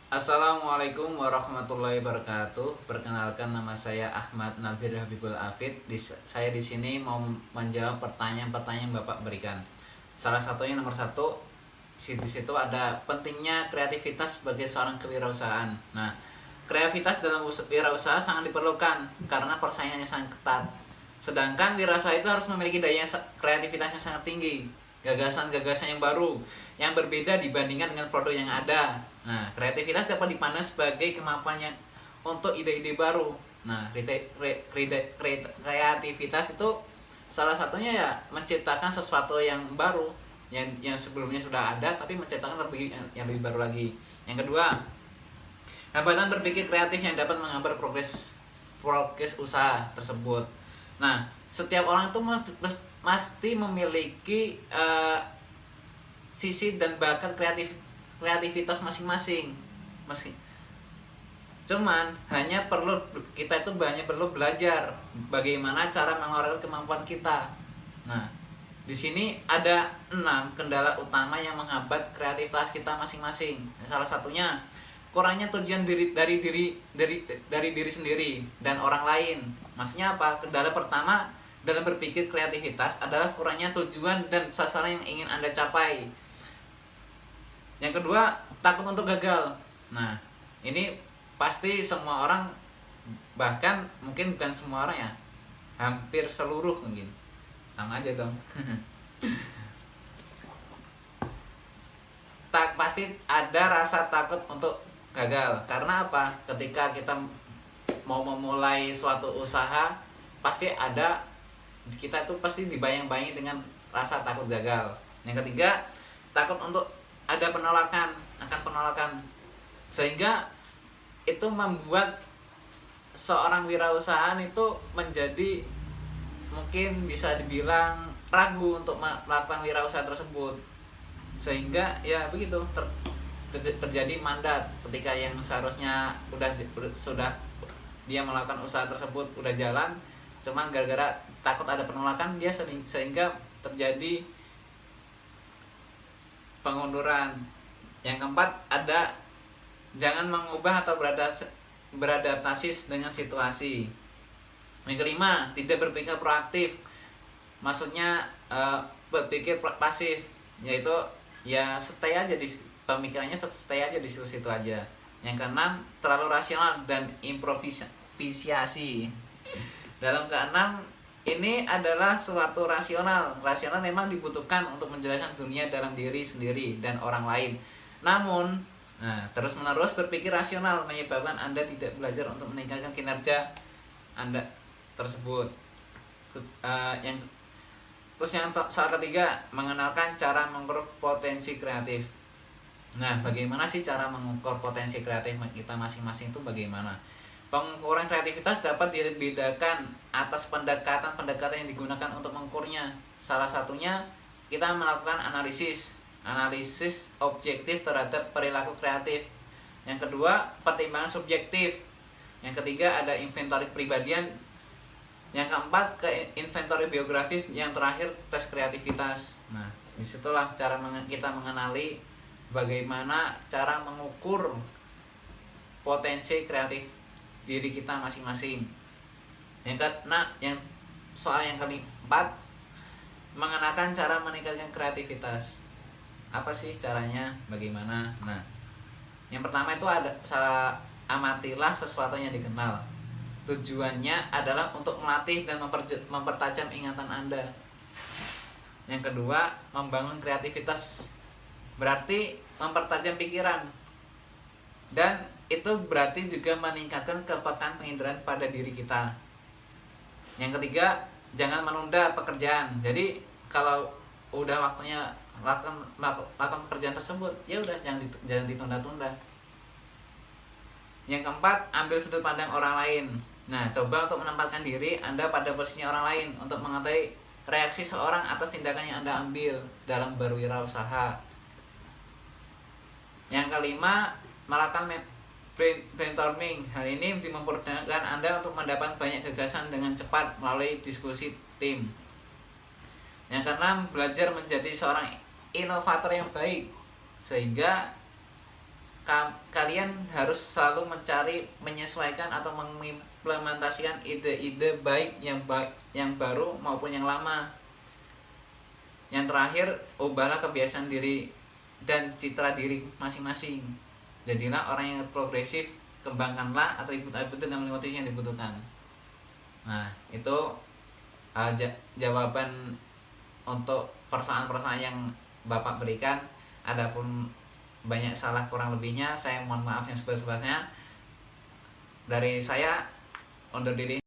Assalamualaikum warahmatullahi wabarakatuh. Perkenalkan, nama saya Ahmad Nadir Habibul Afid. Saya di sini mau menjawab pertanyaan-pertanyaan yang Bapak berikan. Salah satunya nomor satu, di situ ada pentingnya kreativitas sebagai seorang kewirausahaan. Nah, kreativitas dalam wirausaha sangat diperlukan karena persaingannya sangat ketat. Sedangkan wirausaha itu harus memiliki daya kreativitasnya sangat tinggi, gagasan-gagasan yang baru, yang berbeda dibandingkan dengan produk yang ada. Nah, kreativitas dapat dipandang sebagai kemampuannya untuk ide-ide baru. Nah, kreativitas itu salah satunya ya menciptakan sesuatu yang baru, yang sebelumnya sudah ada tapi menciptakan yang lebih baru lagi. Yang kedua, hambatan berpikir kreatif yang dapat menghambat progres usaha tersebut. Nah, setiap orang itu pasti memiliki sisi dan bakat kreativitas masing-masing. Cuman kita itu hanya perlu belajar bagaimana cara mengeluarkan kemampuan kita. Nah, di sini ada 6 kendala utama yang menghambat kreativitas kita masing-masing. Salah satunya kurangnya tujuan dari diri sendiri dan orang lain. Maksudnya apa? Kendala pertama dalam berpikir kreativitas adalah kurangnya tujuan dan sasaran yang ingin Anda capai. Yang kedua, takut untuk gagal. Nah, ini pasti semua orang, bahkan mungkin bukan semua orang ya, hampir seluruh mungkin. Sama aja dong. Pasti ada rasa takut untuk gagal. Karena apa? Ketika kita mau memulai suatu usaha, kita tuh pasti dibayang-bayangi dengan rasa takut gagal. Yang ketiga, takut untuk ada akan penolakan, sehingga itu membuat seorang wirausahaan itu menjadi, mungkin bisa dibilang, ragu untuk melakukan wirausaha tersebut, sehingga ya begitu terjadi mandat ketika yang seharusnya sudah dia melakukan usaha tersebut udah jalan, cuman gara-gara takut ada penolakan dia sehingga terjadi pengunduran. Yang keempat, ada jangan mengubah atau beradaptasi dengan situasi. Yang kelima, tidak berpikir proaktif. Maksudnya berpikir pasif, yaitu ya pemikirannya stay aja di situ-situ aja. Yang keenam, terlalu rasional dan improvisasi. Dalam keenam ini adalah suatu rasional. Rasional memang dibutuhkan untuk menjelaskan dunia dalam diri sendiri dan orang lain. Namun, terus-menerus berpikir rasional menyebabkan Anda tidak belajar untuk meningkatkan kinerja Anda tersebut. Soal ketiga, mengenalkan cara mengukur potensi kreatif. Nah, bagaimana sih cara mengukur potensi kreatif kita masing-masing itu bagaimana? Pengukuran kreativitas dapat dibedakan atas pendekatan yang digunakan untuk mengukurnya. Salah satunya kita melakukan analisis objektif terhadap perilaku kreatif. Yang kedua, pertimbangan subjektif. Yang ketiga, ada inventory kepribadian. Yang keempat, inventory biografis. Yang terakhir, tes kreativitas. Nah, disitulah cara kita mengenali bagaimana cara mengukur potensi kreatif diri kita masing-masing. Soal yang keempat, mengenakan cara meningkatkan kreativitas. Apa sih caranya? Bagaimana? Nah, yang pertama itu amatilah sesuatu yang dikenal. Tujuannya adalah untuk melatih dan mempertajam ingatan Anda. Yang kedua, membangun kreativitas. Berarti mempertajam pikiran. Dan itu berarti juga meningkatkan kepekaan penginderaan pada diri kita. Yang ketiga, jangan menunda pekerjaan. Jadi kalau udah waktunya lakukan pekerjaan tersebut, ya udah jangan ditunda-tunda. Yang keempat, ambil sudut pandang orang lain. Nah, coba untuk menempatkan diri Anda pada posisinya orang lain untuk mengetahui reaksi seorang atas tindakan yang Anda ambil dalam berwirausaha. Yang kelima, melakukan brainstorming. Hal ini memudahkan Anda untuk mendapatkan banyak gagasan dengan cepat melalui diskusi tim. Yang keenam, belajar menjadi seorang inovator yang baik, sehingga kalian harus selalu mencari, menyesuaikan atau mengimplementasikan ide-ide baik yang baru maupun yang lama. Yang terakhir, ubahlah kebiasaan diri dan citra diri masing-masing. Jadilah orang yang progresif, kembangkanlah atribut-atribut dan melewati yang dibutuhkan. Nah, itu jawaban untuk persoalan-persoalan yang Bapak berikan. Adapun banyak salah kurang lebihnya, saya mohon maaf yang sebesar-besarnya. Dari saya undur diri.